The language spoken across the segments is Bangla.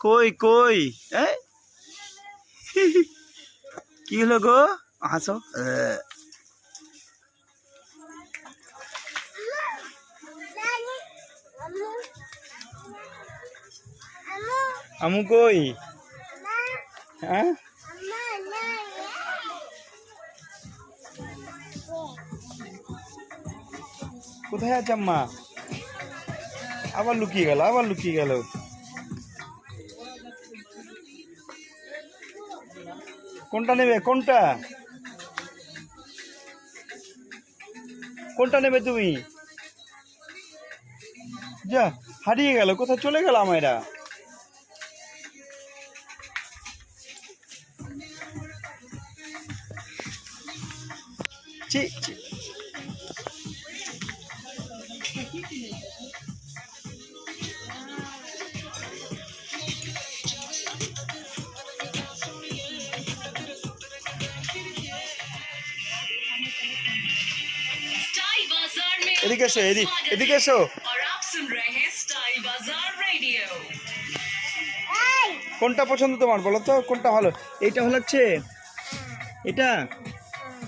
কই কই কি হলো গো হাসো আমু কই হ্যাঁ কোথায় আছে আম্মা আবার লুকিয়ে গেল কোনটা নেবে কোনটা নেবে তুমি যা হারিয়ে গেল কোথায় চলে গেল আমায়রা ছি এদিকে এসো এদিকে এসো কোনটা পছন্দ তোমার বলো তো কোনটা ভালো এইটা ভালো লাগছে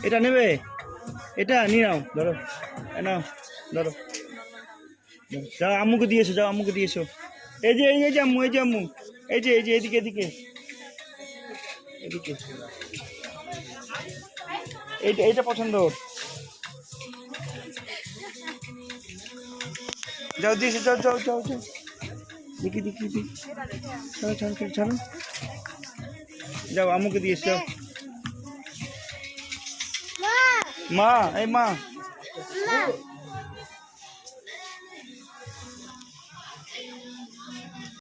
এটা নেবে এটা নিয়ে নাও ধরো ধরো যাও আম্মুকে দিয়েছো এই যে আম্মু এই যে এদিকে এইটা পছন্দ যাও দিয়েছে যাও দেখি ছাড়ো যাও আম্মুকে দিয়েছ যাও মা